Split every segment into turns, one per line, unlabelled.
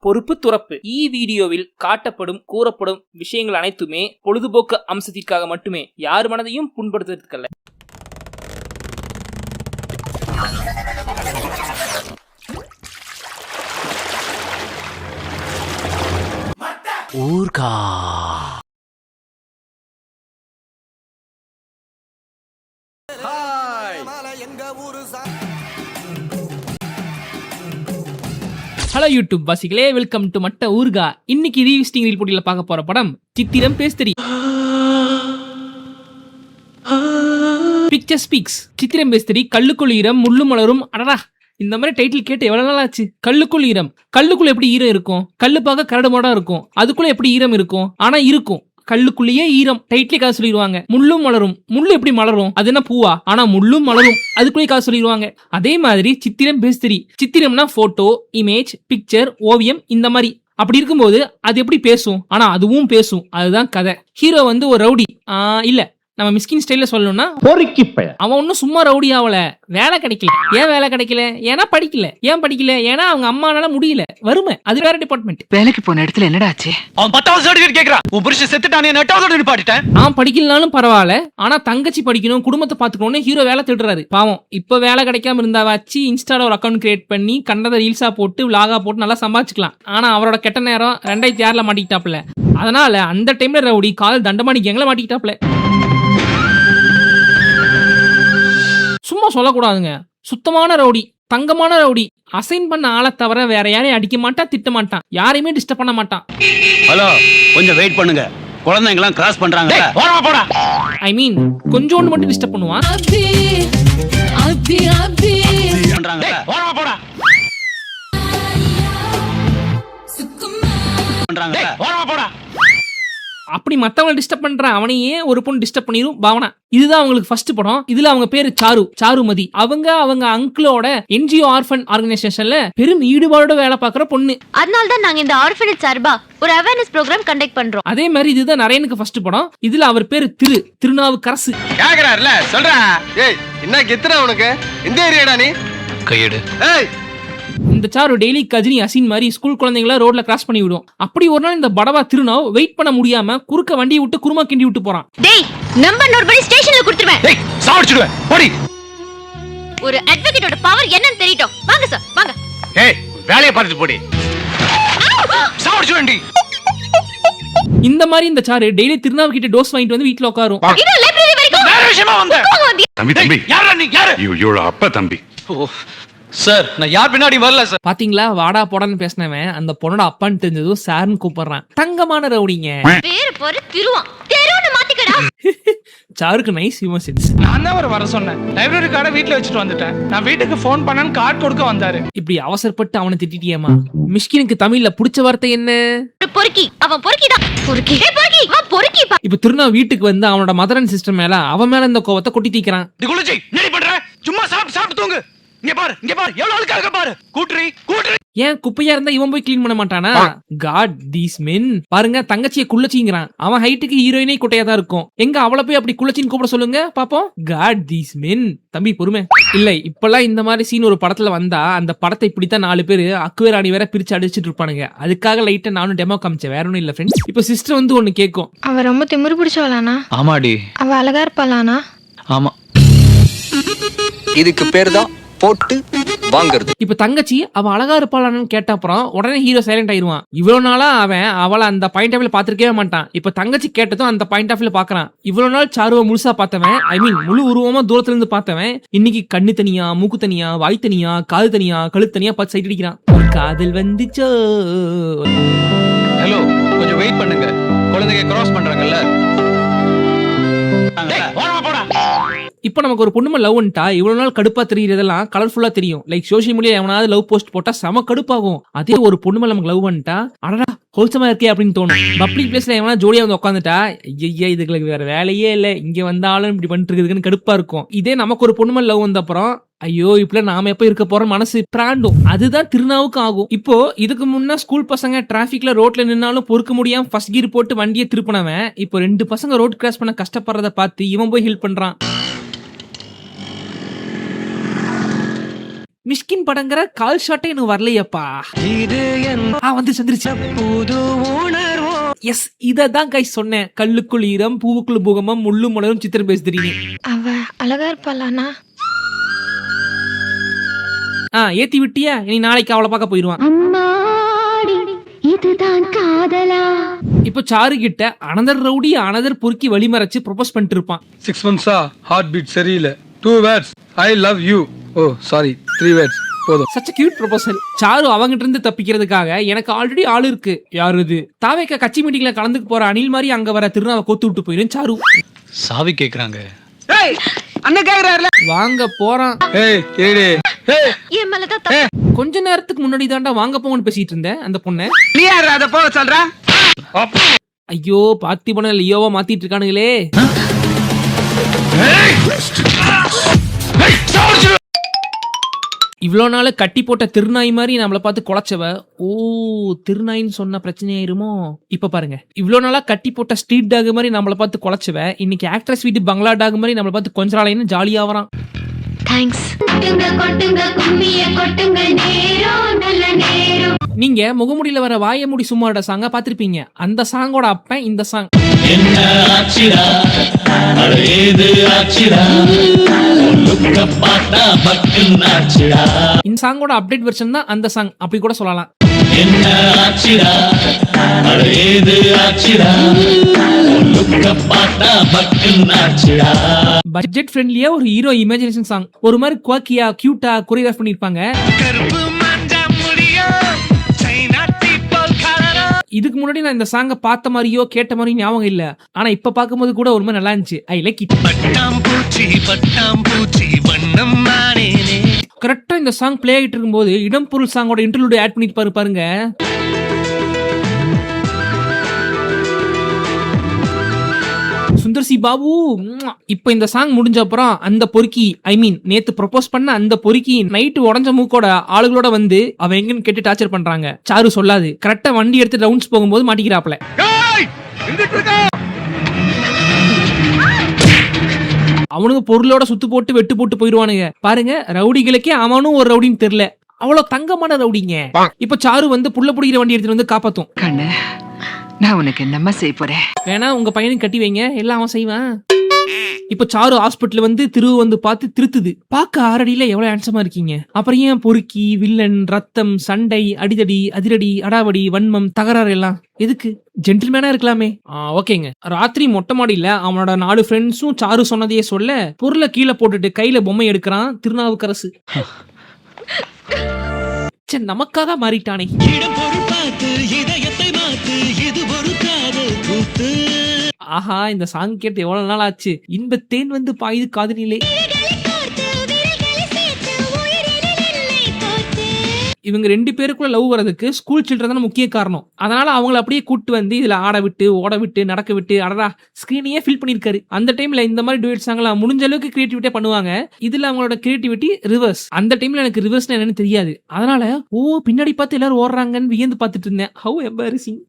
பொறுப்பு துறப்பு. வீடியோவில் காட்டப்படும் கூறப்படும் விஷயங்கள் அனைத்துமே பொழுதுபோக்கு அம்சத்திற்காக மட்டுமே, யார் மனதையும் புண்படுத்துவதற்கல்ல. ஊர்கா ஹலோ யூடியூப் வாசிகளே, வெல்கம் டு மட்ட ஊர்கா. இன்னைக்கு ரீவிஸ்டிங் ரீல் போட்டியில் பார்க்க போற படம் சித்திரம் பேஸ்தரி. Picture speaks. சித்திரம் பேஸ்தரி, கல்லுக்குள் ஈரம் முள்ளு மலரும். அடடா, இந்த மாதிரி டைட்டில் கேட்டு எவ்வளவு நாள் ஆச்சு. கல்லுக்குள் ஈரம். கல்லுக்குள்ள எப்படி ஈரம் இருக்கும்? கல்லு பார்க்க கரடு மாடா இருக்கும், அதுக்குள்ள எப்படி ஈரம் இருக்கும்? ஆனா இருக்கும். கல்லுக்குள்ளேயே ஈரம். டைட்டிலே காசு சொல்லிடுவாங்க. முள்ளும் மலரும். முள்ளு எப்படி மலரும்? அது என்ன பூவா? ஆனா முள்ளும் மலரும், அதுக்குள்ளே காசு சொல்லிடுவாங்க. அதே மாதிரி சித்திரம் பேஸ்தரி. சித்திரம்னா போட்டோ, இமேஜ், பிக்சர், ஓவியம், இந்த மாதிரி. அப்படி இருக்கும்போது அது எப்படி பேசும்? ஆனா அதுவும் பேசும். அதுதான் கதை. ஹீரோ வந்து ஒரு ரவுடி. இல்ல, நம்ம மிஸ்கின் ஸ்டைல்ல சொல்லணும்னா அவன் ஒன்னும் சும்மா ரவுடி ஆகல. வேலை கிடைக்கல. ஏன் வேலை கிடைக்கல? ஏன்னா படிக்கல. ஏன் படிக்கல? ஏன்னா அவங்க அம்மானால முடியல. வறுமை, அது வேற டிபார்ட்மெண்ட்.
வேலைக்கு போன இடத்துல என்னடா ஆச்சு? அவன் 10வது சர்டிபிகேட் கேக்குறான். உன் புருஷன் செத்துட்டானே, 8வது நிப்பாட்டிட்டேன்.
அவன் படிக்கலனாலும் பரவாயில்ல, ஆனா தங்கச்சி படிக்கணும், குடும்பத்தை பாத்துக்கணும்னு ஹீரோ வேலை தேடுறாரு. பாவம், இப்ப வேலை கிடைக்காம இருந்தா வச்சு இன்ஸ்டால ஒரு அக்கௌண்ட் கிரியேட் பண்ணி கண்டதை ரீல்ஸா போட்டு விளாகா போட்டு நல்லா சம்பாதிச்சுக்கலாம். ஆனா அவரோட கெட்ட நேரம் 2006 மாட்டிக்கிட்டாப்ல. அதனால அந்த டைம்ல ரவுடி கால் தண்டமானி கேங்ல மாட்டிக்கிட்டாப்ல. சும்மா சொல்லக்கூடாதுங்க, சுத்தமான ரவுடி, தங்கமான ரவுடி. அசைன் பண்ண ஆளை தவிர வேற யாரையும் அடிக்க மாட்டான், திட்ட மாட்டான், யாரையுமே டிஸ்டர்ப் பண்ண மாட்டான்.
ஹலோ, கொஞ்சம் வெயிட் பண்ணுங்க, குழந்தைங்கலாம் கிராஸ் பண்றாங்க.
ஐ மீன் கொஞ்சோண்டு மட்டும் டிஸ்டர்ப் பண்ணுவான். அப்படி மத்தவங்களை டிஸ்டர்ப் பண்ற அவனையே ஒரு பொண்ணு டிஸ்டர்ப் பண்ணிரும் பாவனா. இதுதான் அவங்களுக்கு ஃபர்ஸ்ட் படம். இதுல அவங்க பேரு சாருமதி. அவங்க அங்கிளோட என்ஜிஓ ஆர்ஃபன் ஆர்கனைசேஷன்ல பெரும் ஈடுபாடோட வேலை பார்க்குற பொண்ணு.
அதனால தான் நாங்க இந்த ஆர்ஃபனேஜ் சார்பா ஒரு அவேர்னஸ் ப்ரோகிராம் கண்டக்ட் பண்றோம்.
அதே மாதிரி இதுதான் நரேனுக்கு ஃபர்ஸ்ட் படம். இதுல அவர் பேரு திருநாவுக்கரசு.
கேக்குறாருல சொல்றா. ஏய், என்ன கெத்துற உனக்கு? இந்த ஏரியாடா நீ?
கையெடு.
ஏய்,
இந்த சாரு டெய்லி கஜினி அசின் மாதிரி ஸ்கூல் குழந்தைங்கள ரோட்ல கிராஸ் பண்ணி விடும். அப்படி ஒரு நாள் இந்த படவா திருநாவ் வெயிட் பண்ண முடியாம குறுக்க வண்டியை விட்டு குருமா கிண்டி விட்டு போறான்.
டேய், நம்பர் நோட் பண்ணி ஸ்டேஷன்ல கொடுத்துருவேன்.
டேய், சாவடிச்சிடுவேன். போடி.
ஒரு அட்வொகேட்டோட பவர் என்னன்னு தெரியட்டும். வாங்க சார், வாங்க.
ஏய், வேலைய பார்த்துட்டு போடி. சாவடிச்சிடுவேன்டி.
இந்த மாதிரி இந்த சாரு டெய்லி திருநாவ் கிட்ட டோஸ் வாங்கிட்டு வந்து வீட்ல உட்காரும்.
இது லைப்ரரி வரைக்கும்
வேற விஷயமா வந்த. தம்பி யாரா நீ? யாரு? இவரோட அப்பா தம்பி.
சார், நான் யார் பின்னாடி வரல சார்.
பாத்தீங்களா, வாடா போடான்னு பேசினவன் அந்த பொண்ணோட அப்பான்னு தெரிஞ்சதும் சார்னு கூப்பிடுறான். தங்கமான ரவுடிங்க.
பேரு போற திருவான். தெருவுன்னு மாத்திக்கடா.
சாருக்கு நைஸ் ஹியூமர் சென்ஸ்.
நான் தான் வர சொன்னேன். லைப்ரரி கார்டை வீட்டுல வச்சுட்டு வந்துட்டேன். நான் வீட்டுக்கு போன் பண்ணேன்னு கார்டு கொடுக்க வந்தாரு.
இப்படி அவசரப்பட்டு அவனை திட்டிட்டியேமா. மிஷ்கினுக்கு தமிழ்ல பிடிச்ச வார்த்தை என்ன?
பொறுக்கி. அவன் பொறுக்கிதான். பொறுக்கி. ஏய் பொறுக்கி, வா பொறுக்கி.
இப்ப திருநா வீட்டுக்கு வந்து அவனோட மதர் அண்ட் சிஸ்டர் மேல அவன் மேல இந்த கோவத்தை கொட்டி தீக்கிறான்.
குளிச்சி நடி பண்ற, சும்மா சாப்பிட்டு தூங்கு. இங்க பாரு எவ்வளவு ஆளுக்காக பாரு. கூட்ரி.
ஏன் குப்பையா இருந்தா இவன் போய் கிளீன் பண்ண மாட்டானா? God these men. பாருங்க, தங்கச்சியை குள்ளச்சிங்கிறான். அவன் ஹைட்டுக்கு ஹீரோயினே குட்டையா தான் இருக்கும். எங்க அவளை போய் அப்படி குள்ளச்சின்னு கூப்பிட சொல்லுங்க பாப்போம். God these men. தம்பி பொறுமை. இல்ல, இப்பெல்லாம் இந்த மாதிரி சீன் ஒரு படத்துல வந்தா அந்த படத்தை இப்படித்தான் 4 பேரு அக்குவேராணி வேற பிரிச்சு அடிச்சுட்டு இருப்பானுங்க. அதுக்காக லைட்டா நானும் டெமோ காமிச்சேன், வேற ஒன்னும் இல்ல ஃப்ரெண்ட்ஸ். இப்ப சிஸ்டர் வந்து ஒண்ணு கேட்கும்.
அவ ரொம்ப திமிரு பிடிச்சவளானா?
ஆமாடி.
அவ அழகா இருப்பாளானா?
ஆமா.
இதுக்கு பேர் தான் போட்டு வாங்குறது.
இப்ப தங்கச்சி அவ அழகா இருப்பாளான்னு கேட்ட அப்புறம் உடனே ஹீரோ சைலண்ட் ஆயிருவான். இவ்வளவு நாளா அவன் அவளை அந்த பாயிண்ட் ஆஃப் வியூல பாத்திருக்கவே மாட்டான். இப்ப தங்கச்சி கேட்டதும் அந்த பாயிண்ட் ஆஃப் வியூல பாக்குறான். இவ்வளவு நாள் சாருவ முழுசா பார்த்தவன், ஐ மீன் முழு உருவமா தூரத்துல இருந்து பார்த்தவன், இன்னைக்கு கண்ணு தனியா, மூக்கு தனியா, வாய் தனியா, காது தனியா, கழுத்து தனியா பார்த்து சைட் அடிக்கிறான். காதல் வந்துச்சோ.
ஹலோ, கொஞ்சம் வெயிட் பண்ணுங்க, குழந்தைங்க கிராஸ் பண்றாங்கல்ல.
இப்ப நமக்கு ஒரு பொண்ணுமா லவ் பண்ணிட்டா இவ்வளவு நாள் கடுப்பா தெரியறதெல்லாம் கலர்ஃபுல்லா தெரியும். லைக் சோசியல் மீடியா எவனாவது லவ் போஸ்ட் போட்டா செம கடுப்பாகும். அதே ஒரு பொண்ணுமா நமக்கு லவ் பண்ணிட்டா அடடா ஹோல்சமா இருக்கே அப்படின்னு தோணும். பப்ளிக் பிளேஸ்ல எவனா ஜோடியா வந்து உட்காந்துட்டா ஐயா இதுக்கு வேற வேலையே இல்ல, இங்க வந்தாலும் இப்படி பண்ணிட்டு இருக்குதுன்னு கடுப்பா இருக்கும். இதே நமக்கு ஒரு பொண்ணுமா லவ் வந்த அப்புறம் ஐயோ இப்ப நாம எப்ப இருக்க போற மனசு பிராண்டும். அதுதான் திருநாவுக்கு ஆகும். இப்போ இதுக்கு முன்ன ஸ்கூல் பசங்க டிராபிக்ல ரோட்ல நின்னாலும் பொறுக்க முடியாம ஃபர்ஸ்ட் கீர் போட்டு வண்டியை திருப்பினவன் இப்போ 2 பசங்க ரோட் கிராஸ் பண்ண கஷ்டப்படுறத பார்த்து இவன் போய் ஹெல்ப் பண்றான். மிஷ்கின் படங்கிற கால் ஷாட்டே எனக்கு வரலையப்பா. வந்துருச்சு. எஸ், இததான் கைஸ் சொன்னேன். கல்லுக்குள் ஈரம், பூவுக்குள் பூகம்பம், முள்ளு மலரும், சித்திர பேசுறீங்க.
அவ அழகா இருப்பாளானா?
ஏத்தி விட்டியா? இனி நாளைக்கு அவளை பார்க்க போயிருவான். இப்போ சாரு கிட்ட அனதர் ரவுடி அனதர் பொறுக்கி வழிமறைச்சு ப்ரொபோஸ் பண்ணிட்டு இருப்பான்.
6 months ஹார்ட் பீட் சரியில்லை. 2 words I love you. Oh sorry 3 words போதும்.
சச்ச கியூட் ப்ரொபோசல். சாரு அவங்கிட்ட இருந்து தப்பிக்கிறதுக்காக எனக்கு ஆல்ரெடி ஆளு இருக்கு. யாரு இது? தாவேக்க கட்சி மீட்டிங்ல கலந்துக்கு போற அணில் மாதிரி அங்க வர திருநாவை கொத்து விட்டு போயிரும் சாரு.
சாவி கேக்குறாங்க.
அண்ணன் கேக்குறாருல.
வாங்க போறான்.
ஏய் ஏடே ஏய்
என் மேலதான் தப்பு.
கொஞ்ச நேரத்துக்கு முன்னாடி தாண்டா வாங்க போங்கன்னு பேசிட்டு இருந்தேன் அந்த பொண்ணை.
நீ யாரு அத போக சொல்ற?
ஐயோ பார்த்திபனை லியோவா மாத்திட்டு இருக்கானுங்களே. இவ்வளோ நாள் கட்டி போட்ட திருநாய் மாதிரி நம்மளை பார்த்து குலைச்சவ, ஓ திருநாயின்னு சொன்ன பிரச்சனையாயிருமோ? இப்ப பாருங்க, இவ்வளோ நாளா கட்டி போட்ட ஸ்ட்ரீட் டாக் மாதிரி நம்மளை பார்த்து குலைச்சவ இன்னைக்கு ஆக்ட்ரஸ் வீட்டு பங்களா டாக் மாதிரி நம்மளை பார்த்து கொஞ்ச நாளைன்னு ஜாலியா வரான்.
தேங்க்ஸ்.
நீங்க முகமுடியில வர வாய முடி சும்மாட சாங்க பாத்திருப்பீங்க. அந்த சாங்கோட அப்பன் இந்த சாங். இந்த சாங்கோட அப்டேட் வெர்ஷன் தான் அந்த சாங், அப்படி கூட சொல்லலாம். பட்ஜெட் ஃப்ரெண்ட்லியா ஒரு ஹீரோ இமேஜினேஷன் சாங். ஒரு மாதிரி குவாக்கியா கியூட்டா கொரியோகிராஃப் பண்ணிருப்பாங்க. இதுக்கு முன்னாடி நான் இந்த சாங்க பார்த்த மாதிரியோ கேட்ட மாதிரியோ ஞாபகம் இல்ல. ஆனா இப்ப பார்க்கும்போது கூட ஒரு மாதிரி நல்லா இருந்துச்சு. I like it. கரெக்டா இந்த சாங் பிளே ஆகிட்டு இருக்கும்போது இடம் பொருள் சாங்கோட இன்டர்லூட் ஆட் பண்ணிட்டு பாருங்க. சுந்தர்சி பாபு. இப்ப இந்த சாங் முடிஞ்ச அப்புறம் அந்த பொறுக்கி, ஐ மீன் நேத்து ப்ரொபோஸ் பண்ண அந்த பொறுக்கி நைட்டு உடஞ்ச மூக்கோட ஆளுகளோட வந்து அவ எங்கன்னு கேட்டு டார்ச்சர் பண்றாங்க. சாரு சொல்லாது. கரெக்டா வண்டி எடுத்து ரவுண்ட்ஸ் போகும்போது மாட்டிக்கிறாப்ல. அவனுக்கு பொருளோட சுத்து போட்டு வெட்டு போட்டு போயிருவானுங்க. பாருங்க, ரவுடிகளுக்கே அவனும் ஒரு ரவுடின்னு தெரியல. அவ்வளவு தங்கமான ரவுடிங்க. இப்ப சாரு வந்து புள்ள புடிக்கிற வண்டி எடுத்துட்டு வந்து காப்பாத்தும்.
கண்ணு, நான் உனக்கு என்னம்மா செய்ய போறேன்?
வேணா உங்க பையனுக்கு கட்டி வைங்க, எல்லாம் அவன் செய்வான். இப்ப சாரு ஹாஸ்பிட்டல் வந்து திருவு வந்து பார்த்து திருத்துது. பாக்க 6 அடியில எவ்வளவு ஹேண்ட்ஸமா இருக்கீங்க. அப்புறம் ஏன் பொறுக்கி, வில்லன், ரத்தம், சண்டை, அடிதடி, அதிரடி, அடாவடி, வன்மம், தகராறு எல்லாம் எதுக்கு? ஜென்டில்மேனா இருக்கலாமே. ஓகேங்க. ராத்திரி மொட்டை மாடியில அவனோட 4 ஃப்ரெண்ட்ஸும் சாரு சொன்னதையே சொல்ல பொருளை கீழே போட்டுட்டு கையில பொம்மை எடுக்கிறான் திருநாவுக்கரசு. நமக்காக மாறிட்டானே. ஆஹா, இந்த சாங் கேட்டு எவ்வளவு நாள் ஆச்சு. இன்பத்தேன் வந்து பாயுது காதலிலே. இவங்க 2 பேருக்குள்ள லவ் வரதுக்கு ஸ்கூல் சில்ட்ரன் தான் முக்கிய காரணம். அதனால அவங்கள அப்படியே கூட்டு வந்து இதுல ஆட விட்டு, ஓட விட்டு, நடக்க விட்டு, அடடா ஸ்கிரீனையே ஃபில் பண்ணிருக்காரு. அந்த டைம்ல இந்த மாதிரி டுயட் சாங்லாம் முடிஞ்ச அளவுக்கு கிரியேட்டிவிட்டியா பண்ணுவாங்க. இதுல அவங்களோட கிரியேட்டிவிட்டி ரிவர்ஸ். அந்த டைம்ல எனக்கு ரிவர்ஸ்னா என்னன்னு தெரியாது. அதனால பின்னாடி பார்த்து எல்லாரும் ஓடுறாங்கன்னு வியந்து பார்த்துட்டு இருந்தேன். How embarrassing.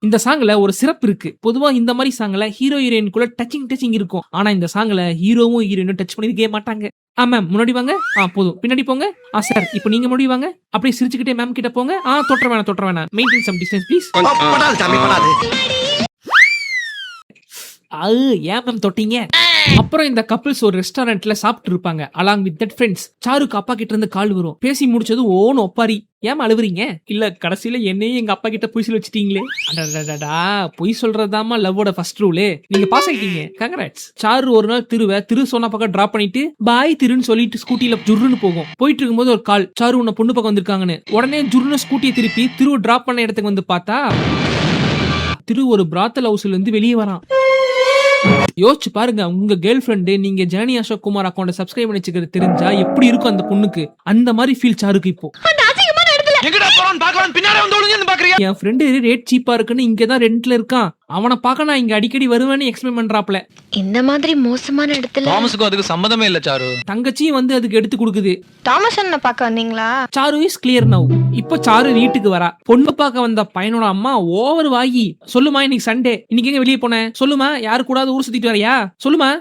இந்த சாங்ல ஒரு சிறப்பு இருக்கு. பொதுவா இந்த மாதிரி சாங்ல ஹீரோ ஹீரோயினுக்குள்ள டச்சிங் இருக்கும். ஆனா இந்த சாங்ல ஹீரோவும் ஹீரோயினும் டச் பண்ணிருக்கவே மாட்டாங்க. மேம் முன்னாடி வாங்க. போதும். பின்னாடி போங்க. சார் இப்போ நீங்க முன்னாடி வாங்க. அப்படியே சிரிச்சுக்கிட்டே மேம் கிட்ட போங்க. தொற்ற வேணாம். Maintain some distance please. ஏன் மேம் தொட்டீங்க? அப்புறம் இந்த கப்பிள்ஸ் ஒரு ரெஸ்டாரண்ட்ல சாப்பிட்டு இருப்பாங்க அலாங் வித் தட் ஃப்ரெண்ட்ஸ். சாருக்கு அப்பா கிட்ட இருந்து கால் வரும். பேசி முடிச்சது ஓன்னு ஒப்பாரி. ஏன் அழுவுறீங்க? இல்ல கடைசியில என்னையும் எங்க அப்பா கிட்ட பொய் சொல்லி வச்சிட்டீங்களே. அடடா, பொய் சொல்றதாமா லவ்வோட ஃபர்ஸ்ட் ரூலே. நீங்க பாஸ் ஆயிட்டீங்க, கங்க்ராட்ஸ். சாரு ஒரு நாள் திரு சொன்ன பக்கம் டிராப் பண்ணிட்டு பாய் திருன்னு சொல்லிட்டு ஸ்கூட்டில ஜுர்ருன்னு போகும். போயிட்டு இருக்கும்போது ஒரு கால், சாரு உன்ன பொண்ணு பக்கம் வந்திருக்காங்கன்னு. உடனே ஜுர்ருன்னு ஸ்கூட்டியை திருப்பி திரு டிராப் பண்ண இடத்துக்கு வந்து பார்த்தா திரு ஒரு பிராத்தல் ஹவுஸ்ல இருந்து வெளியே வரான். யோசிச்சு பாருங்க, உங்க கேர்ள் ஃப்ரெண்டு நீங்க ஜானி அசோக் குமார் அக்கௌண்ட சப்ஸ்கிரைப் பண்ணி வச்சுக்கிறது தெரிஞ்சா எப்படி இருக்கும் அந்த பொண்ணுக்கு? அந்த மாதிரி ஃபீல் சாருக்கு இப்போ.
எங்கடா போறான் பாக்கலாம், பின்னாடி வந்து ஒளிஞ்சு பாக்குறியா?
என் ஃப்ரெண்டு ரேட் சீப்பா இருக்குன்னு இங்கதான் ரெண்ட்ல இருக்கான். அவனை பார்க்க நான் இங்க அடிக்கடி வருவேன்னு எக்ஸ்பிளைன் பண்றாப்ல.
இந்த மாதிரி மோசமான இடத்துல
தாமஸுக்கும் அதுக்கு சம்மதமே இல்ல சாரு.
தங்கச்சியும் வந்து அதுக்கு எடுத்து கொடுக்குது.
தாமஸ் அண்ணனை பார்க்க வந்தீங்களா?
Charu is clear now. இப்ப சாரு வீட்டுக்கு வரா. பொண்ணு பார்க்க வந்த பையனோட அம்மா ஓவர் வாகி. சொல்லுமா இன்னைக்கு சண்டே, இன்னைக்கு எங்க வெளியே போனேன் சொல்லுமா, யாரு கூடாது ஊர் சுத்திட்டு வரையா சொல்லுமா.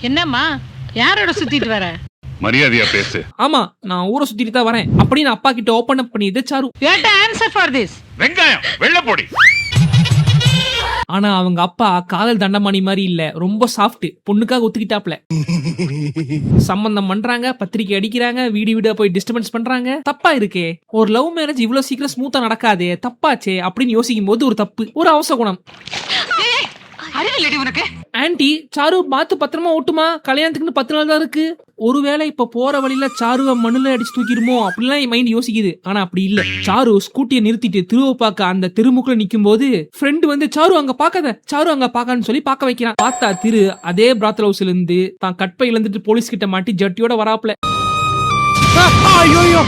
என்னம்மா யாரோட சுத்திட்டு வர?
மரியாதையா பேசு.
ஆமா நான் ஊரை சுத்திட்டு தான் வரேன் அப்படின்னு அப்பா கிட்ட ஓபன் அப் பண்ணியது சாரு.
Answer for this.
வெங்காயம் வெள்ள பொடி.
ஆனா அவங்க அப்பா காதல் தண்டமானி மாதிரி இல்ல, ரொம்ப சாஃப்ட். பொண்ணுக்காக ஒத்துக்கிட்டாப்ல. சம்பந்தம் பண்றாங்க, பத்திரிக்கை அடிக்கிறாங்க, வீடு போய் டிஸ்டர்பன்ஸ் பண்றாங்க. தப்பா இருக்கே, ஒரு லவ் மேரேஜ் இவ்வளவு சீக்கிரம் ஸ்மூத்தா நடக்காதே, தப்பாச்சே அப்படின்னு யோசிக்கும் போது ஒரு தப்பு, ஒரு அவசர குணம். ஆன்டி சாரு பார்த்து பத்திரமா ஓட்டுமா, கல்யாணத்துக்குன்னு 10 நாள் தான் இருக்கு. ஒருவேளை இப்ப போற வழியில சாருவை மண்ணுல அடிச்சு தூக்கிடுமோ அப்படிலாம் என் மைண்ட் யோசிக்குது. ஆனா அப்படி இல்ல. சாரு ஸ்கூட்டியை நிறுத்திட்டு திருவை பார்க்க அந்த தெருமுக்குள்ள நிக்கும் போது ஃப்ரெண்டு வந்து சாரு அங்க பாக்காத, சாரு அங்க பாக்கான்னு சொல்லி பார்க்க வைக்கிறான். பார்த்தா திரு அதே பிராத்தல் ஹவுஸ்ல இருந்து தான் கட்பை இழந்துட்டு போலீஸ் கிட்ட மாட்டி ஜட்டியோட வராப்ல. ஐயோ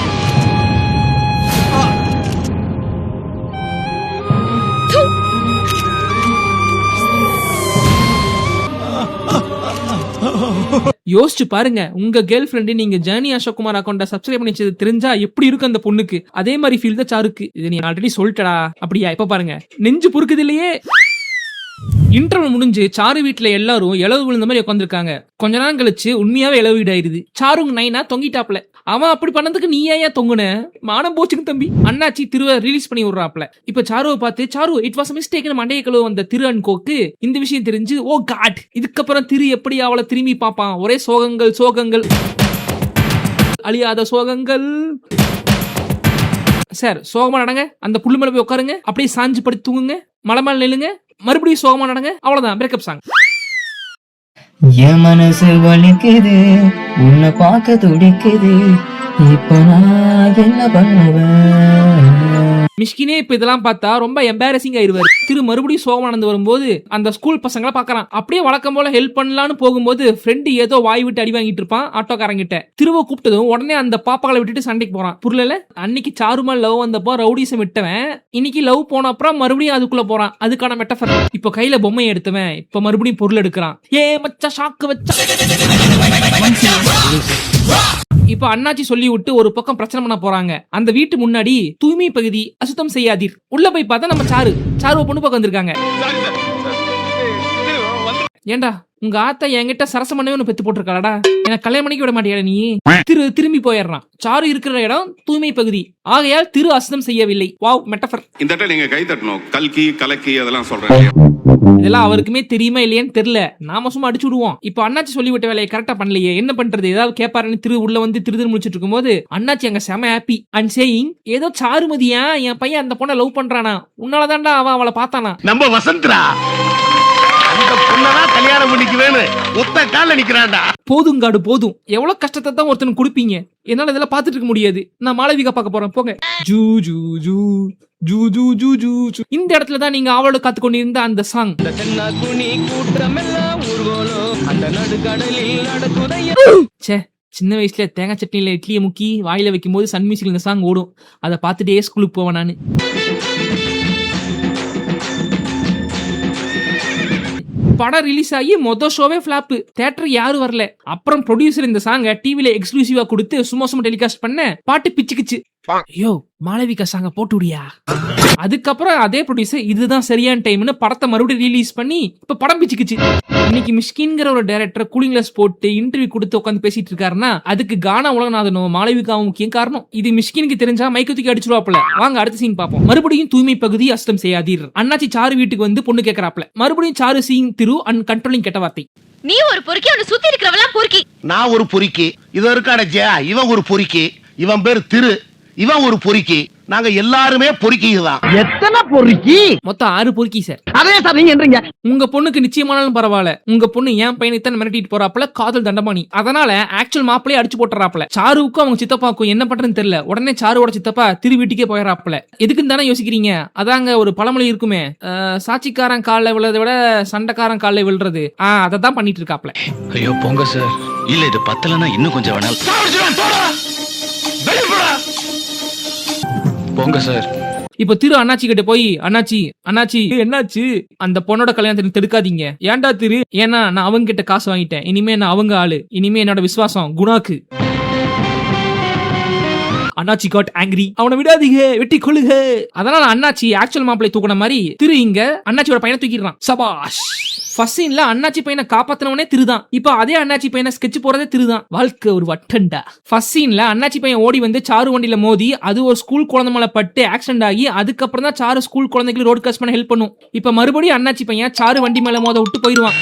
யோசிச்சு பாருங்க, உங்க கேர்ள் ஃப்ரெண்டு நீங்க ஜர்னி அசோக்குமார் அக்கௌண்ட சப்ஸ்கிரைப் பண்ணி வச்சது தெரிஞ்சா எப்படி இருக்கும் அந்த பொண்ணுக்கு. அதே மாதிரி ஃபீல் தான் சாருக்கு. இது நீ ஆல்ரெடி சொல்லிட்டடா. அப்படியா? இப்ப பாருங்க நெஞ்சு பொறுக்குது இல்லையே. இன்டர்வல் முடிஞ்சு சாரு வீட்டுல எல்லாரும் இளவு விழுந்த மாதிரி உட்காந்துருக்காங்க. கொஞ்ச நேரம் கழிச்சு உண்மையாவே இளவு வீடாயிருது. சாருங்க நைனா தொங்கிட்டாப்ல. அவன் அப்படி பண்ணதுக்கு நீ ஏன் தொங்குன, மானம் போச்சுன்னு தம்பி. அண்ணாச்சி திருவை ரிலீஸ் பண்ணி விடுறாப்ல. இப்ப சாருவை பார்த்து சாரு இட் வாஸ் மிஸ்டேக் மண்டைய கழுவு வந்த திரு அன்கோக்கு இந்த விஷயம் தெரிஞ்சு ஓ காட், இதுக்கப்புறம் திரு எப்படி அவளை திரும்பி பார்ப்பான். ஒரே சோகங்கள் அழியாத சோகங்கள். சார் சோகமா நடங்க, அந்த புல்லு மேல போய் உட்காருங்க, அப்படியே சாஞ்சு படுத்து தூங்குங்க, மலை மேல நில்லுங்க, மறுபடியும் சோகமா நடங்க. அவ்வளவுதான் பிரேக்கப் சாங்.
என் மனசு வலிக்குது, உன்னை பார்க்க துடிக்குது, இப்ப நான் என்ன பண்ணுவேன்.
மிஷ்கினே இப்ப இதெல்லாம் பார்த்தா ரொம்ப எம்பாரசிங் ஆயிருவாரு. திரு மறுபடியும் சோகமா நடந்து வரும்போது அந்த ஸ்கூல் பசங்களை பாக்குறான். அப்படியே வழக்கம் போல ஹெல்ப் பண்ணலான்னு போகும்போது ஃப்ரெண்டு ஏதோ வாய் விட்டு அடி வாங்கிட்டு இருப்பான் ஆட்டோக்காரங்கிட்ட. திருவ கூப்பிட்டதும் உடனே அந்த பாப்பாக்களை விட்டுட்டு சண்டைக்கு போறான். புரியல? அன்னைக்கு சாருமா லவ் வந்தப்போ ரவுடிசம் விட்டவன் இன்னைக்கு லவ் போன அப்புறம் மறுபடியும் அதுக்குள்ள போறான். அதுக்கான மெட்டஃபர். இப்ப கையில பொம்மையை எடுத்தவன் இப்ப மறுபடியும் பொருள் எடுக்கிறான். ஏ மச்சா ஷாக்கு வச்சா. இப்ப அண்ணாச்சி சொல்லி விட்டு ஒரு பக்கம் பிரச்சனை பண்ண போறாங்க. அந்த வீட்டு முன்னாடி தூய்மை பகுதி அசுத்தம் செய்யாதீர். உள்ள போய் பார்த்தா நம்ம சாருவ பொண்ணு பக்கம் வந்திருக்காங்க. ஏண்டா உங்க ஆத்தா என்கிட்ட சரசம் பண்ணவே ஒண்ணு பெத்து போட்டிருக்காடா, எனக்கு கல்யாணம் பண்ணிக்க விட மாட்டியா நீ. திரும்பி போயிடுறான். சாரு இருக்கிற இடம் தூய்மை பகுதி, ஆகையால் திரு அசுத்தம் செய்யவில்லை. Wow metaphor.
இந்த இடத்துல நீங்க கை தட்டணும். கல்கி கலக்கி அதெல்லாம் சொல்றேன்.
இதெல்லாம் அவருக்குமே தெரியுமா இல்லையான்னு தெரியல. நாம சும்மா அடிச்சு விடுவோம். இப்ப அண்ணாச்சி சொல்லிவிட்ட வேலையை கரெக்டா பண்ணலையே, என்ன பண்றது? ஏதாவது கேட்பாருன்னு திரு உள்ள வந்து திருதிரு முடிச்சிட்டு இருக்கும் போது அண்ணாச்சி அங்க செம ஹாப்பி அண்ட் சேயிங் ஏதோ சாருமதியா என் பையன் அந்த பொண்ணை லவ் பண்றானா, உன்னாலதான்டா அவன் அவளை பார்த்தானா.
நம்ம வசந்தரா அந்த பொண்ணதான் கல்யாணம் பண்ணிக்குவேன்னு ஒத்த கால நிக்கிறான்டா.
போதுங்காடு போதும். எவ்வளவு கஷ்டத்தை தான் ஒருத்தனுக்கு கொடுப்பீங்க. என்னால இதெல்லாம் பாத்துட்டு இருக்க முடியாது. நான் மாளவிகா பார்க்க போறேன் போங்க. ஜூ ஜூ ஜூ ஜூ ஜூ ஜூ ஜூ ஜூ. இந்த இடத்துல தான் நீங்க அவளோட காத்து கொண்டிருந்த அந்த சாங். சே, சின்ன வயசுல தேங்காய் சட்னியில இட்லியை முக்கி வாயில வைக்கும் போது சன் மியூசிக்ல இந்த சாங் ஓடும். அதை பார்த்துட்டே ஸ்கூலுக்கு போவேன் நானு. படம் ரிலீஸ் ஆகி மொத ஷோவே ஃபிளாப். தியேட்டர் யாரும் வரல. அப்புறம் ப்ரொடியூசர் இந்த சாங்க டிவில எக்ஸ்க்ளூசிவா கொடுத்து சும்மா டெலிகாஸ்ட் பண்ண பாட்டு பிச்சுக்குச்சு. ஐயோ மாளவிகா சாங்க போட்டு விடியா. அதுக்கப்புறம் அதே ப்ரொடியூசர் இதுதான் சரியான டைம்னு படத்தை மறுபடியும் ரிலீஸ் பண்ணி இப்ப படம் பிச்சுக்குச்சு. இன்னைக்கு மிஷ்கின்ங்கிற ஒரு டைரக்டர் கூலிங் கிளாஸ் போட்டு இன்டர்வியூ கொடுத்து உட்காந்து பேசிட்டு இருக்காருன்னா அதுக்கு கானா உலகநாதனும் மாளவிகாவும் முக்கிய காரணம். இது மிஷ்கினுக்கு தெரிஞ்சா மைக்க தூக்கி அடிச்சிருவாப்ல. வாங்க அடுத்த சீன் பாப்போம். மறுபடியும் தூய்மை பகுதி அசுத்தம் செய்யாதீர். அண்ணாச்சி சாரு வீட்டுக்கு வந்து பொண்ணு கேட்கறாப்ல. மறுபடியும் Charu seeing through and controlling கெட்ட வார்த்தை.
நீ ஒரு பொறுக்கி, அவனை சுத்தி இருக்கிறவெல்லாம் பொறுக்கி.
நான் ஒரு பொறுக்கி. இவன் இருக்காடா இவன் ஒரு பொறுக்கி. இவன் பேர் திரு, இவன் ஒரு பொறுக்கி. நாங்க எல்லாருமே பொறுக்கிதான். எத்தனை பொறுக்கி?
மொத்தம் 6 பொறுக்கி சார்.
அதே சார் நீங்க என்றீங்க.
உங்க பொண்ணுக்கு நிச்சயமானாலும் பரவாயில்ல. உங்க பொண்ணு ஏன் பையனைத்தான் மிரட்டிட்டு போறாப்புல, காதல் தண்டமானி. அதனால ஆக்சுவல் மாப்பிளையே அடிச்சு போட்டுறாப்புல. சாருவுக்கும் அவங்க சித்தப்பாக்கும் என்ன பண்றதுன்னு தெரியல. உடனே சாருவோட சித்தப்பா திரு வீட்டுக்கே போயிடறாப்புல. எதுக்குன்னு தானே யோசிக்கிறீங்க. அதாங்க ஒரு பழமொழி இருக்குமே, சாட்சிக்காரன் காலில் விழுறதை விட சண்டைக்காரன் காலில் விழுறது. அதை தான் பண்ணிட்டு இருக்காப்ல.
ஐயோ போங்க சார். இல்ல இது பத்தலன்னா இன்னும் கொஞ்சம் வேணாலும் போங்க சார்.
இப்ப திரு அண்ணாச்சி கிட்ட போய் அண்ணாச்சி என்னாச்சு அந்த பொண்ணோட கல்யாணத்துக்கு தடுக்காதீங்க. ஏன்டா திரு? ஏன்னா நான் அவங்க கிட்ட காசு வாங்கிட்டேன். இனிமே நான் அவங்க ஆளு. இனிமே என்னோட விசுவாசம் குணாக்கு. அண்ணாச்சி காட் ஆங்கிரி. அவனை விடாதீங்க, வெட்டி கொள்ளுக. அதனால அண்ணாச்சி ஆக்சுவல் மாப்பிளை தூக்குன மாதிரி திரு இங்க அண்ணாச்சியோட பையனை தூக்கிடுறான். சபாஷ். ஃபர்ஸ்ட் சீன்ல அண்ணாச்சி பையனை காப்பாத்தினவனே திருதான். இப்ப அதே அண்ணாச்சி பையனை ஸ்கெட்ச் போறதே திருதான். வாழ்க்கை ஒரு வட்டண்டா. ஃபர்ஸ்ட் சீன்ல அண்ணாச்சி பையன் ஓடி வந்து சாரு வண்டியில மோதி அது ஒரு ஸ்கூல் குழந்தை மேல பட்டு ஆக்சிடென்ட் ஆகி அதுக்கப்புறம் தான் சாரு ஸ்கூல் குழந்தைகளுக்கு ரோட் கிராஸ் பண்ண ஹெல்ப் பண்ணும். இப்ப மறுபடியும் அண்ணாச்சி பையன் சாரு வண்டி மேல மோத விட்டு போயிடுவான்.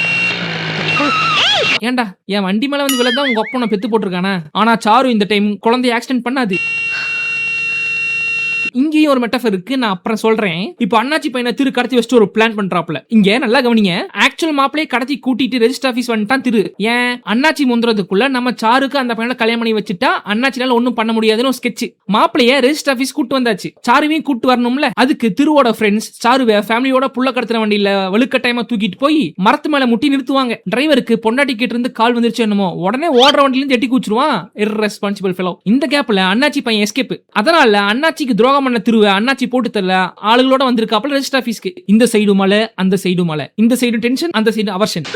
ஏன்டா என் வண்டி மேல வந்து விலதான் உங்க அப்பனை பெத்து போட்டிருக்கானா? ஆனா சாரு இந்த டைம் குழந்தைய ஆக்சிடென்ட் பண்ணாது. இங்கேயும் ஒரு மெட்டஃபர் இருக்கு, நான் அப்புறம் சொல்றேன். இப்போ அண்ணாச்சி பையனை திரு கடத்தி வச்சுட்டு ஒரு பிளான் பண்றாப்ல. இங்க நல்லா கவனிங்க. ஆக்சுவல் மாப்பிளையை கடத்தி கூட்டிட்டு ரெஜிஸ்டர் ஆபீஸ் வந்துட்டான் திரு. ஏன் அண்ணாச்சி முந்துறதுக்குள்ள நம்ம சாருக்கு அந்த பையனை கல்யாணம் பண்ணி வச்சுட்டா அண்ணாச்சினால ஒன்னும் பண்ண முடியாதுன்னு ஒரு ஸ்கெட்ச். மாப்பிளைய ரெஜிஸ்டர் ஆபீஸ் கூட்டு வந்தாச்சு, சாருவையும் கூட்டு வரணும்ல. அதுக்கு திருவோட ஃப்ரெண்ட்ஸ் சாருவை ஃபேமிலியோட புள்ள கடத்துற வண்டியில வலுக்கட்டாயமா தூக்கிட்டு போய் மரத்து மேல முட்டி நிறுத்துவாங்க. டிரைவருக்கு பொண்டாட்டி கிட்ட இருந்து கால் வந்துருச்சு என்னமோ, உடனே ஓடுற வண்டியில இருந்து எட்டி கூச்சிருவான். Irresponsible fellow. இந்த கேப்ல அண்ணாச்சி பையன் எஸ்கேப். அதனால அண்ணாச்சிக்கு துரோகம் பண்ண திருவ அண்ணாச்சி போட்டு தரல ஆளுகளோட வந்திருக்காப்ல ரெஜிஸ்டர் ஆபீஸ்க்கு. இந்த சைடு மலை, அந்த சைடு மலை, இந்த சைடு டென்ஷன், அந்த சைடு அவர்ஷன்.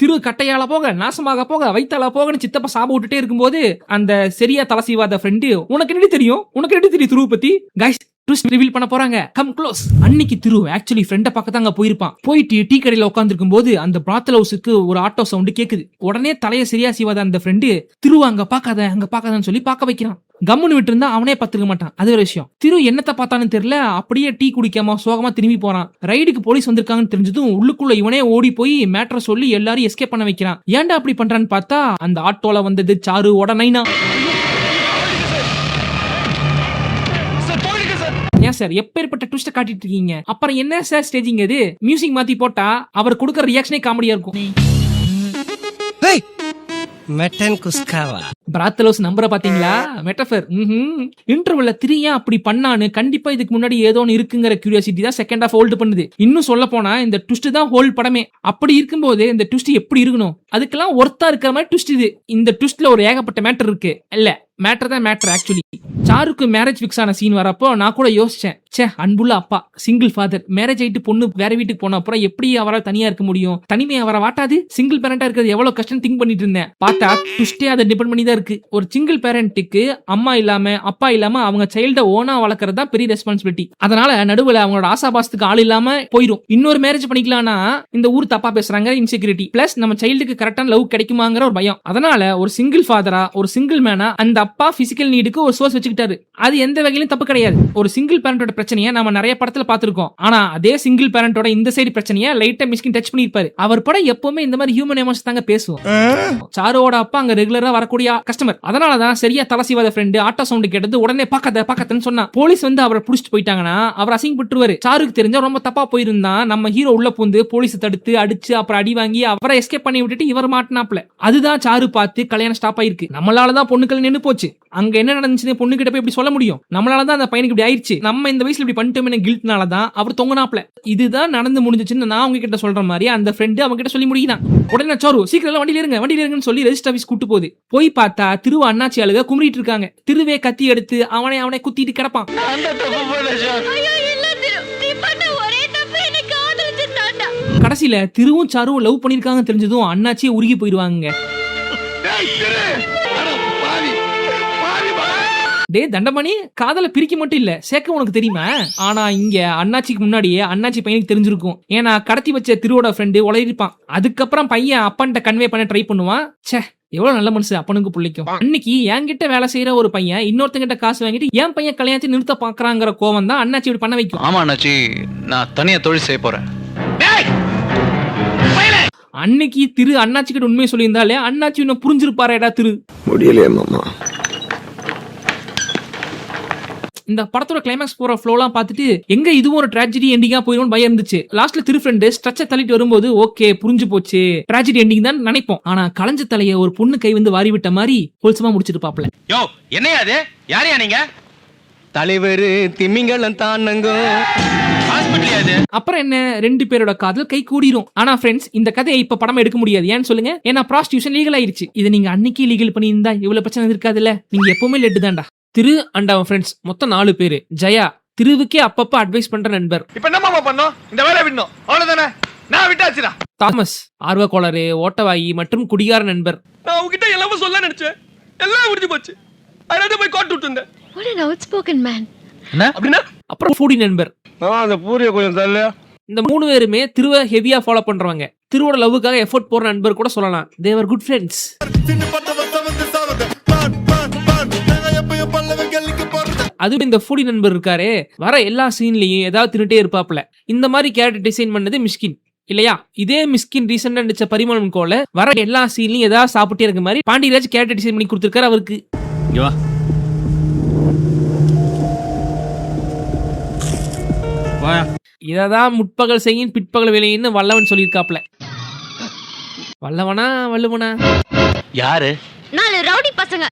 திரு கட்டையால போக, நாசமாக போக, வைத்தால போகன்னு சித்தப்பா சாப விட்டுட்டே இருக்கும்போது அந்த சரியா தலை சீவாத ஃப்ரெண்டு உனக்கு என்ன தெரியும் திரு பத்தி கைஸ் ட்விஸ்ட் ரிவீல் பண்ண போறாங்க. Come close. அன்னைக்கு திரு ஆக்சுவலி ஃப்ரெண்ட பக்கத்து அங்க போயிருப்பான். போயிட்டு டீ கடையில உட்காந்துருக்கும் போது அந்த பிராத்தல் ஹவுஸுக்கு ஒரு ஆட்டோ சவுண்ட் கேக்குது. உடனே தலைய சரியா சீவாத அந்த ஃப்ரெண்டு திரு அங்க பாக்காதன்னு சொல்லி பாக்க வைக்கிறான். கம்முன்னு விட்டு இருந்தா அவனே பத்துக்க மாட்டான். அது ஒரு விஷயம். திரு என்னத்தை பார்த்தான்னு தெரியல, அப்படியே டீ குடிக்காம சோகமா திரும்பி போறான். ரைடுக்கு போலீஸ் வந்திருக்காங்கன்னு தெரிஞ்சதும் உள்ளுக்குள்ள இவனே ஓடி போய் மேட்டரை சொல்லி எல்லாரும் எஸ்கேப் பண்ண வைக்கிறான். ஏன்டா அப்படி பண்றான்னு பார்த்தா அந்த ஆட்டோல வந்தது சாரு உடனேனா. ஏன் சார் எப்பேற்பட்ட ட்விஸ்ட காட்டிட்டு இருக்கீங்க? அப்புறம் என்ன சார் ஸ்டேஜிங்? அது மியூசிக் மாத்தி போட்டா அவர் கொடுக்கற ரியாக்ஷனே காமெடியா இருக்கும்.
மட்டன் குஸ்காவா
பிராத்தலோஸ் நம்பரை பாத்தீங்களா? மெட்டஃபர். இன்டர்வல்ல திரியா அப்படி பண்ணான்னு கண்டிப்பா இதுக்கு முன்னாடி ஏதோ ஒன்னு இருக்குங்கிற கியூரியாசிட்டி தான் செகண்ட் ஹாஃப் ஹோல்ட் பண்ணுது. இன்னும் சொல்ல போனா இந்த ட்விஸ்ட் தான் ஹோல்ட் படமே. அப்படி இருக்கும்போது இந்த ட்விஸ்ட் எப்படி இருக்கணும்? அதுக்கெல்லாம் ஒர்த்தா இருக்கிற மாதிரி ட்விஸ்ட் இது. இந்த ட்விஸ்ட்ல ஒரு ஏகப்பட்ட மேட்டர் இருக்கு. இல்ல மேட்டர் தான் மேட்டர் ஆக்சுவலி. சாருக்கு மேரேஜ் ஃபிக்ஸ் ஆன சீன் வரப்போ நான் கூட யோசிச்சேன், சே அன்புள்ள அப்பா, சிங்கிள் ஃபாதர், மேரேஜ் ஆயிட்டு பொண்ணு வேற வீட்டுக்கு போன அப்புறம் எப்படி அவரால் தனியா இருக்க முடியும்? தனிமை அவரை வாட்டாது? சிங்கிள் பேரண்டா இருக்கிறது எவ்வளவு கஷ்டம் திங்க் பண்ணிட்டு இருந்தேன். பார்த்தா ட்விஸ்டே அதை டிபெண்ட் பண்ணி தான் இருக்கு. ஒரு சிங்கிள் பேரண்ட்டுக்கு அம்மா இல்லாம அப்பா இல்லாம அவங்க சைல்ட ஓனா வளர்க்கறது தான் பெரிய ரெஸ்பான்சிபிலிட்டி. அதனால நடுவுல அவங்களோட ஆசாபாசத்துக்கு ஆள் இல்லாம போயிடும். இன்னொரு மேரேஜ் பண்ணிக்கலாம்னா இந்த ஊர் தப்பா பேசுறாங்க, இன்செக்யூரிட்டி, பிளஸ் நம்ம சைல்டுக்கு கரெக்டான லவ் கிடைக்குமாங்கிற ஒரு பயம். அதனால ஒரு சிங்கிள் ஃபாதரா, ஒரு சிங்கிள் மேனா அந்த அப்பா பிசிக்கல் நீடுக்கு ஒரு சோர்ஸ் வச்சுக்கிட்டாரு. அது எந்த வகையிலும் தப்பு கிடையாது. ஒரு சிங்கிள் பேரண்டோட பிரச்சனையை நம்ம நிறைய படத்துல பாத்துருக்கோம். ஆனா அதே சிங்கிள் பேரண்டோட இந்த சைடு பிரச்சனையை லைட்டா மிஸ்கின் டச் பண்ணிருப்பாரு. அவர் படம் எப்பவுமே இந்த மாதிரி ஹியூமன் எமோஷன்ஸ் தாங்க பேசுவோம். சாருவோட அப்பா அங்க ரெகுலரா வரக்கூடிய கஸ்டமர். அதனாலதான் சரியா தலை சீவாத ஃப்ரெண்டு ஆட்டோ சவுண்ட் கேட்டது உடனே பாக்கத்தன்னு சொன்னா. போலீஸ் வந்து அவரை புடிச்சிட்டு போயிட்டாங்கன்னா அவர் அசிங்கப்பட்டுருவாரு. சாருக்கு தெரிஞ்சா ரொம்ப தப்பா போயிருந்தா நம்ம ஹீரோ உள்ள பூந்து போலீஸ் தடுத்து அடிச்சு அப்புறம் அடி வாங்கி அவரை எஸ்கேப் பண்ணி விட்டுட்டு இவர் மாட்டினாப்ல. அதுதான் சாரு பார்த்து கல்யாணம் ஸ்டாப் ஆயிருக்கு. நம்மளாலதான் பொண்ணுக்கள் நின்னு போச்சு. அங்க என்ன நடந்துச்சு பொண்ணு கிட்ட போய் இப்படி சொல்ல முடியும்? நம்மளாலதான் அந்த பையனுக்கு இப்படி ஆயிடுச்சு. நம்ம இந்த வயசுல இப்படி பண்ணிட்டோம் கில்ட்னாலதான் அவர் தொங்குனாப்ல. இதுதான் நடந்து முடிஞ்சிச்சுன்னு நான் உங்ககிட்ட சொல்ற மாதிரி அந்த ஃப்ரெண்டு அவங்க கிட்ட சொல்லி முடிக்கிறான். உடனே சாரு சீக்கிரம் வண்டியில இருங்கன்னு சொல்லி ரெஜிஸ்டர் ஆபீஸ் கூட்டு போகுது. போய் பார்த்தா திருவ அண்ணாச்சி ஆளுக குமரிட்டு இருக்காங்க. திருவே கத்தி எடுத்து அவனை குத்திட்டு கிடப்பான். கடைசியில திருவும் சாருவும் லவ் பண்ணிருக்காங்க தெரிஞ்சதும் அண்ணாச்சியே உருகி போயிருவாங்க. டே தண்டமணி, காதல பிரிக்க மட்டும் இல்ல சேர்க்க உனக்கு தெரியுமா? ஆனா இங்க அண்ணாச்சிக்கு முன்னாடியே அண்ணாச்சி பையனுக்கு தெரிஞ்சிருக்கும். ஏன்னா கடத்தி வச்ச திருவோட ஃப்ரெண்டு உளறிப்பான். அதுக்கப்புறம் பையன் அப்பன்ட்ட கன்வே பண்ண ட்ரை பண்ணுவான். சே எவ்வளவு நல்ல மனுஷன் அப்பனுக்கு பிள்ளைக்கும். அன்னைக்கு என்கிட்ட வேலை செய்யற ஒரு பையன் இன்னொருத்தங்கிட்ட காசு வாங்கிட்டு என் பையன் கல்யாணத்தை நிறுத்த பாக்குறாங்கிற கோவம் தான் அண்ணாச்சி இப்படி பண்ண வைக்கும்.
ஆமா அண்ணாச்சி, நான் தனியா தொழில் செய்ய போறேன்.
அன்னைக்கு திரு அண்ணாச்சி கிட்ட உண்மையை சொல்லியிருந்தாலே அண்ணாச்சி இன்னும் புரிஞ்சிருப்பாரேடா திரு.
முடியலையே மாமா.
இந்த படத்தோட கிளைமாக்ஸ் போற ஃப்ளோலாம் பார்த்துட்டு எங்க இதுவும் ஒரு ட்ராஜடி எண்டிங்கா போயிடும் பயம் இருந்துச்சு. லாஸ்ட்ல திரு ஃப்ரெண்டு ஸ்ட்ரெச்சை தள்ளிட்டு வரும்போது ஓகே புரிஞ்சு போச்சு ட்ராஜடி எண்டிங் தான் நினைப்போம். ஆனா கலஞ்ச தலைய ஒரு பொண்ணு கை வந்து வாரி விட்ட மாதிரி கொலுசமா முடிச்சிட்டு பாப்பல.
யோ என்னையா அது? யாரையா நீங்க?
தலைவர் திமிங்கலம் தானங்க.
அப்புறம் என்ன, ரெண்டு பேரோட காதல் கை கூடிரும். ஆனா ஃப்ரெண்ட்ஸ், இந்த கதையை இப்ப படம் எடுக்க முடியாது. ஏன்னு சொல்லுங்க? ஏன்னா ப்ராஸ்டியூஷன் லீகல் ஆயிருச்சு. இதை நீங்க அன்னைக்கு லீகல் பண்ணியிருந்தா இவ்வளவு பிரச்சனை இருக்காதுல்ல. நீங்க எப்பவுமே லெட்டு தான்டா. திரு அண்ட் அவன் ஃப்ரெண்ட்ஸ் மொத்தம் 4 பேரு. ஜெயா திருவுக்கே அப்பப்ப அட்வைஸ் பண்ற நண்பர்.
இப்ப என்ன மாமா பண்ணோம்? இந்த வேலையை விடணும், அவ்வளவுதானே? நான் விட்டாச்சுடா.
தாமஸ் ஆர்வக்கோளாறு, ஓட்டவாயி மற்றும் குடிகார நண்பர்.
நான் உங்ககிட்ட எல்லாமே சொல்ல நினைச்சேன், எல்லாம் முடிஞ்சு போச்சு. அதனால போய் கோட் விட்டு வந்தேன்.
What an outspoken man.
அப்படின்னா
அப்புறம் ஃபூடி நண்பர்.
அந்த பூரிய கொஞ்சம் தள்ளு.
இந்த 3 பேருமே திருவை ஹெவியா ஃபாலோ பண்றவங்க. திருவோட லவ்வுக்காக எஃபோர்ட் போற நண்பர் கூட சொல்லலாம். They were good friends. அதுவும் இந்த ஃபூடி நண்பர் இருக்காரே, வர எல்லா சீன்லயும் ஏதாவது திருட்டே இருப்பாப்ல. இந்த மாதிரி கேரக்டர் டிசைன் பண்ணது மிஷ்கின் இல்லையா? இதே மிஸ்கின் ரீசெண்டா நடிச்ச பரிமளம் கோல வர எல்லா சீன்லயும் ஏதாவது சாப்பிட்டே இருக்க மாதிரி பாண்டியராஜ் கேரக்டர் டிசைன் பண்ணி கொடுத்திருக்காரு அவருக்கு. இததான் முற்பகல் செய்யும் பிற்பகல் வேலைன்னு வல்லவன் சொல்லியிருக்காப்ல. வல்லவனா வள்ளுவனா?
யாரு?
4 ரவுடி பசங்க.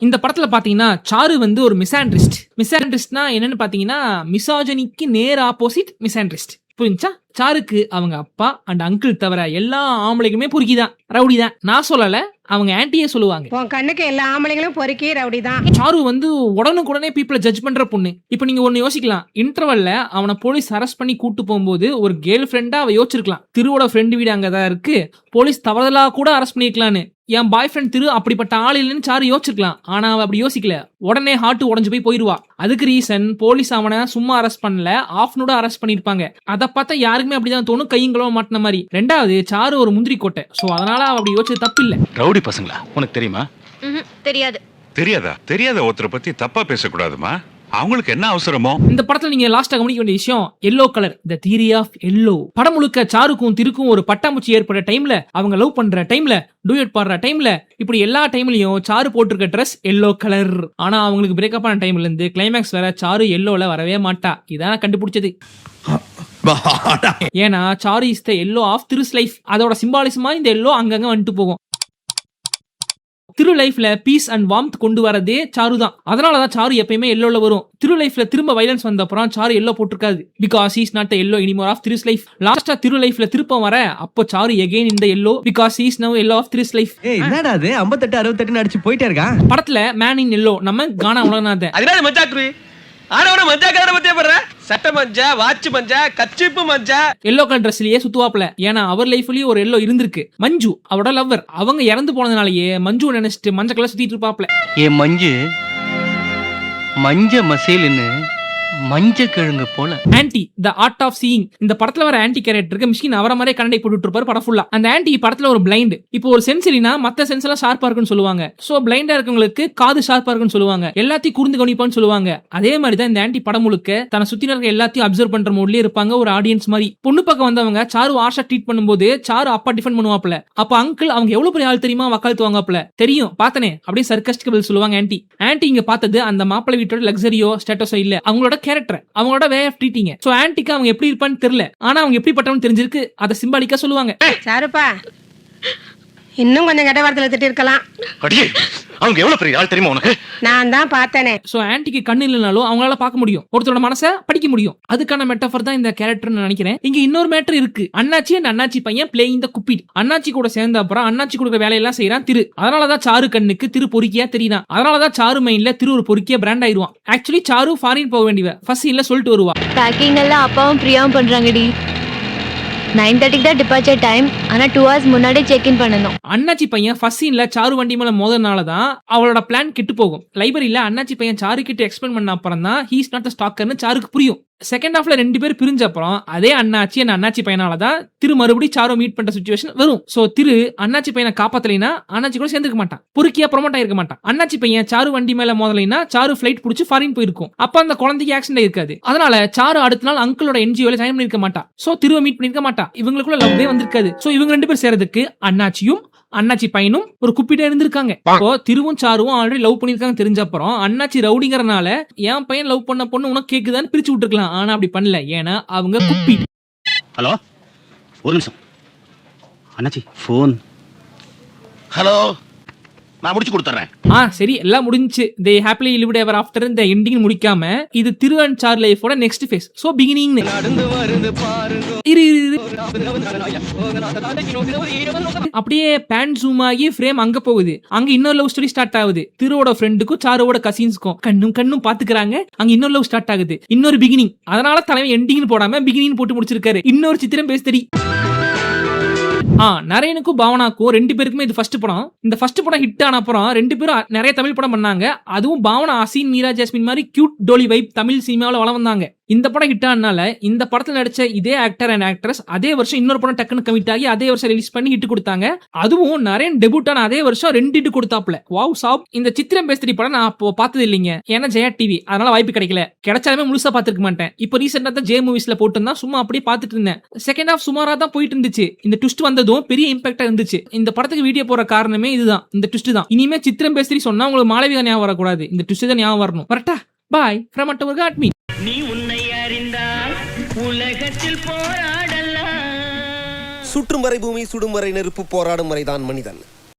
இந்த படத்துல பாத்தீங்கன்னா சாரு வந்து ஒரு மிசாண்ட்ரிஸ்ட். மிசாண்ட்ரிஸ்ட்னா என்னன்னு பாத்தீங்கன்னா மிசாஜனிக்கு நேர் ஆப்போசிட் மிசாண்ட்ரிஸ்ட். புரிஞ்சா? சாருக்கு அவங்க அப்பா அண்ட் அங்கிள் தவிர எல்லா ஆம்பளைக்குமே பொறுக்கிதான், ரவுடி தான். நான் சொல்லல, அவங்க ஆன்ட்டியே சொல்லுவாங்க.
உன் கண்ணுக்கு எல்லா ஆம்பளைங்களும் பொறுக்கி ரவுடி தான்.
சாரு வந்து உடனுக்குடனே பீப்புளை ஜட்ஜ் பண்ற பொண்ணு. இப்போ நீங்க ஒன்னு யோசிக்கலாம், இன்டர்வல்ல அவனை போலீஸ் அரெஸ்ட் பண்ணி கூட்டு போகும்போது ஒரு கேர்ள் ஃப்ரெண்டா அவ யோசிச்சிருக்கலாம், திருவோட ஃப்ரெண்டு வீடு அங்கதான் இருக்கு, போலீஸ் தவறுதலா கூட அரெஸ்ட் பண்ணிருக்கலான்னு. என் பாய் ஃப்ரெண்ட் திரு அப்படிப்பட்ட ஆள் இல்லைன்னு சாரு யோசிச்சிருக்கலாம். ஆனா அவ அப்படி யோசிக்கல, உடனே ஹார்ட் உடஞ்சு போய் போயிருவா. அதுக்கு ரீசன் போலீஸ் அவனை சும்மா அரெஸ்ட் பண்ணல, ஆஃப்னோட அரெஸ்ட் பண்ணிருப்பாங்க. அதை பார்த்தா யாருக்குமே அப்படிதான் தோணும், கையும் கழுவ மாட்டின மாதிரி. ரெண்டாவது சாரு ஒரு முந்திரி கோட்டை, சோ அதனால அவ அப்படி யோசிச்சது தப்பு இல்ல.
ரவுடி பசங்களா உனக்கு தெரியுமா?
தெரியாது.
தெரியாத ஒருத்தரை பத்தி தப்பா பேசக்கூடாதுமா, அவங்களுக்கு என்ன அவசரமோ. இந்த
படத்துல நீங்க லாஸ்டா கவனிக்க வேண்டிய விஷயம் yellow colour, the theory of yellow. படம் முழுக்க சாருக்கும் திருக்கும் ஒரு பட்டாம்பூச்சி ஏற்படுற டைம்ல, அவங்க லவ் பண்ற டைம்ல, டூயட் பாடுற டைம்ல, இப்படி எல்லா டைம்லயும் சாரு போட்டிருக்க ட்ரெஸ் எல்லோ கலர். ஆனா அவங்களுக்கு பிரேக்கப் ஆன டைம்ல இருந்து கிளைமேக்ஸ் வர சாரு எல்லோல வரவே மாட்டா. இதான் கண்டுபிடிச்சது. ஏன்னா Charu is the yellow of Thiru's life. அதோட சிம்பாலிசமா இந்த எல்லோ அங்கங்க வந்துட்டு போகும். திரு லைஃப்ல பீஸ் அண்ட் வார்ம்த் கொண்டு வரதே சாரு தான். அதனாலதான் சாரு எப்பயுமே எல்லோல வரும். திரு லைஃப்ல திரும்ப வைலன்ஸ் வந்த அப்புறம் சாரு எல்லோ போட்டிருக்காது. Because he is not the yellow anymore of Thiru's life. லாஸ்டா திரு லைஃப்ல திருப்பம் வர அப்போ சாரு எகைன் இந்த yellow, because he is now yellow of Thiru's life.
என்னடா அது 58 68 அடிச்சு போயிட்டே இருக்கா?
படத்துல மேன் இன் எல்லோ நம்ம கானா உலகநாதன்.
அதனால மஞ்சாக்குரு ஆனவன மஞ்சா கலரை பத்தியே பண்ற, சட்டை மஞ்சா, வாட்ச் மஞ்சா, கச்சிப்பு மஞ்சா,
எல்லோ கலர் ட்ரெஸ்லயே சுத்துவாப்ல. ஏன்னா அவர் லைஃப்லயும் ஒரு எல்லோ இருந்திருக்கு. மஞ்சு அவரோட லவ்வர், அவங்க இறந்து போனதுனாலயே மஞ்சு நினைச்சிட்டு மஞ்சள் கலர் சுத்திட்டு இருப்பாப்ல.
ஏ மஞ்சு மஞ்ச மசேல்னு மஞ்ச கிழங்கு போல.
Aunty the art of seeing. இந்த படத்துல வர ஆன்டி கேரக்டருக்கு மிஷ்கின் அவர மாதிரி கண்ணடை போட்டுட்டு இருப்பாரு படம் ஃபுல்லா. அந்த ஆன்டி படத்துல ஒரு பிளைண்ட். இப்போ ஒரு சென்சரினா மத்த சென்ஸ் எல்லாம் ஷார்ப்பா இருக்குன்னு சொல்லுவாங்க. சோ பிளைண்டா இருக்கவங்களுக்கு காது ஷார்ப்பா இருக்குன்னு சொல்லுவாங்க, எல்லாத்தையும் கூர்ந்து கவனிப்பான்னு சொல்லுவாங்க. அதே மாதிரி தான் இந்த ஆன்டி படம் முழுக்க தன்னை சுத்தி இருக்க எல்லாத்தையும் அப்சர்வ் பண்ற மோட்லயே இருப்பாங்க, ஒரு ஆடியன்ஸ் மாதிரி. பொண்ணு பக்கம் வந்தவங்க சாரு ஆஷா ட்ரீட் பண்ணும்போது சாரு அப்பா டிஃபன் பண்ணுவாப்ல. அப்ப அங்கிள் அவங்க எவ்வளவு பெரிய ஆள் தெரியுமா வக்காலத்து வாங்கப்பல, தெரியும் பார்த்தனே அப்படியே சர்க்கஸ்டிக் பதில் சொல்லுவாங்க ஆன்டி. ஆன்டி இங்க பார்த்தது அந்த மாப்பிள்ளை வீட்டோட லக்ஸரியோ ஸ்டேட்டஸோ இல்ல, அவங்களோட கேரக்டர், அவங்களோட வே ஆஃப் ட்ரீட்டிங். சோ ஆன்டிக்கு அவங்க எப்படி இருப்பான்னு தெரியல, ஆனா அவங்க எப்படி பட்டவன்னு தெரிஞ்சிருக்கு. அத சிம்பாலிக்கா சொல்லுவாங்க.
சாருப்பா இன்னும் கொஞ்சம் கெட்ட வார்த்தையில திட்டி இருக்கலாம்.
அடியே அவங்க எவ்வளவு பெரிய ஆள் தெரியுமா உனக்கு?
நான் தான் பார்த்தேனே.
சோ ஆன்டிக்கு கண்ணு இல்லனாலும் அவங்களால பார்க்க முடியும், ஒருத்தரோட மனசை படிக்க முடியும். அதுக்கான மெட்டாஃபர் தான் இந்த கேரக்டர்னு நினைக்கிறேன். இங்க இன்னொரு மேட்டர் இருக்கு. அண்ணாச்சி அண்ட் அண்ணாச்சி பையன் பிளேயிங் தி குப்பிட். அண்ணாச்சி கூட சேர்ந்த அப்புறம் அண்ணாச்சி கொடுக்குற வேலையெல்லாம் செய்யறான் திரு. அதனாலதான் சாரு கண்ணுக்கு திரு பொறுக்கியா தெரியுதான். அதனாலதான் சாரு மைண்ட்ல திரு ஒரு பொறுக்கிய பிராண்ட் ஆயிருவான். ஆக்சுவலி சாரு ஃபாரின் போக வேண்டியவ, ஃபர்ஸ்ட் இல்ல சொல்லிட்டு வருவா.
பேக்கிங் எல்லாம் அப்பாவும் பிரியாவும் பண்றாங்கடி. 9:30 தான் டிபார்ச்சர் டைம், ஆனா 2 hours முன்னாடி செக் இன் பண்ணனும்.
அண்ணாச்சி பையன் ஃபர்ஸ்ட் சீன்ல சாரு வண்டி மேல மோதனாலதான் அவளோட பிளான் கெட்டு போகும். லைப்ரரியில அண்ணாச்சி பையன் சாரு கிட்ட எக்ஸ்பிளைன் பண்ண அப்புறம் தான் ஹி இஸ் நாட் தி ஸ்டாக்கர்னு சாருக்கு புரியும். செகண்ட் ஹாஃப்ல 2 பேர் பிரிஞ்ச அப்புறம் அதே அண்ணாச்சி அண்ட் அண்ணாச்சி பையனாலதான் திரு மறுபடியும் சாரு மீட் பண்ற சிச்சுவேஷன் வரும். சோ திரு அண்ணாச்சி பையனை காப்பாத்தலைனா அண்ணாச்சி கூட சேர்ந்துக்க மாட்டான், பொறுக்கியா ப்ரொமோட் ஆயிருக்க மாட்டான். அண்ணாச்சி பையன் சாரு வண்டி மேல மோதலைனா சாரு ஃபிளைட் புடிச்சு ஃபாரின் போயிருக்கும். அப்ப அந்த குழந்தைக்கு ஆக்சிடென்ட் இருக்காது. அதனால சாரு அடுத்த நாள் அங்கிளோட என்ஜிஓல ஜாயின் பண்ணிருக்க மாட்டா. சோ திருவை மீட் பண்ணிருக்க மாட்டா. இவங்களுக்குள்ள லவ்வே வந்திருக்காது. சோ இவங்க 2 பேர் சேர்றதுக்கு அண்ணாச்சியும் அண்ணாச்சி பையனும் ஒரு குப்பிட்டே இருந்திருக்காங்க. இப்போ திருவும் சாருவும் ஆல்ரெடி லவ் பண்ணிருக்காங்க தெரிஞ்ச அப்புறம் அண்ணாச்சி ரவுடிங்கறனால என் பையன் லவ் பண்ண பொண்ணு உனக்கு கேக்குதான்னு பிரிச்சு விட்டுருக்கலாம். ஆனா அப்படி பண்ணல, ஏன்னா அவங்க குப்பி.
ஹலோ ஒரு நிமிஷம் அண்ணாச்சி போன்.
ஹலோ நான் முடிச்சு கொடுத்துறேன்.
சரி எல்லாம் முடிஞ்சுச்சு. தே ஹாப்பிலி லிவ்ட் எவர் ஆஃப்டர் இந்த எண்டிங் முடிக்காம இது திரு அண்ட் சார் லைஃபோட நெக்ஸ்ட் ஃபேஸ். So beginning. அப்படியே பேன் ஜூம் ஆகி ஃப்ரேம் அங்க போகுது. அங்க இன்னொரு லவ் ஸ்டோரி ஸ்டார்ட் ஆகுது. திருவோட ஃப்ரெண்டுக்கும் சாரோட கசின்ஸ்க்கும் கண்ணும் பாத்துக்கிறாங்க. அங்க இன்னொரு லவ் ஸ்டார்ட் ஆகுது. இன்னொரு பிகினிங். அதனால தலைவன் எண்டிங் போடாம பிகினிங் போட்டு முடிச்சிருக்காரு. இன்னொரு சித்திரம் பேசுதடி. நரேனுக்கும் பாவனாக்கும் 2 பேருக்குமே இது ஃபர்ஸ்ட் படம். இந்த ஃபர்ஸ்ட் படம் ஹிட் ஆன அப்புறம் 2 பேரும் நிறைய தமிழ் படம் பண்ணாங்க. அதுவும் பாவனா அசீன் மீரா ஜாஸ்மின் மாதிரி கியூட் டோலி வைப் தமிழ் சினிமாவில் வளம் வந்தாங்க. இந்த படம் ஹிட் ஆனால இந்த படத்துல நடிச்ச இதே ஆக்டர் அண்ட் ஆக்ட்ரஸ் அதே வருஷம் இன்னொரு படம் டக்குன்னு கமிட் ஆகி அதே வருஷம் ரிலீஸ் பண்ணி ஹிட் கொடுத்தாங்க. அதுவும் நரேன் டெபியூட் ஆன அதே வருஷம் 2 ஹிட் கொடுத்தாப்ல. வாவ் சாப். இந்த சித்திரம் பேசுறி படம் நான் அப்போ பார்த்தது இல்லைங்க. ஏன்னா ஜெயா டிவி, அதனால வாய்ப்பு கிடைக்கல. கிடைச்சாலுமே முழுசா பார்த்துருக்க மாட்டேன். இப்போ ரீசெண்டா தான் ஜே மூவிஸ்ல போட்டுருந்தா சும்மா அப்படியே பார்த்துட்டு இருந்தேன். செகண்ட் ஹாஃப் சுமாரா தான் போயிட்டு இருந்துச்சு. இந்த ட்விஸ்ட் வந்ததும் பெரிய இம்பாக்டா இருந்துச்சு. இந்த படத்துக்கு வீடியோ போற காரணமே இதுதான், இந்த ட்விஸ்ட் தான். இனிமே சித்திரம் பேசுறி சொன்னா உங்களுக்கு மாளவிகா ஞாபகம் வரக்கூடாது, இந்த ட்விஸ்ட் தான் ஞாபகம் வரணும். கரெக்டா? பாய் ஃப்ரம் அட்டவர் காட் மீ.
நீ உன்னை அறிந்தால் உலகத்தில் போராடலாம்.
சுற்றும் வரை பூமி சுடும் வரை நெருப்பு போராடும் வரைதான் மனிதன்.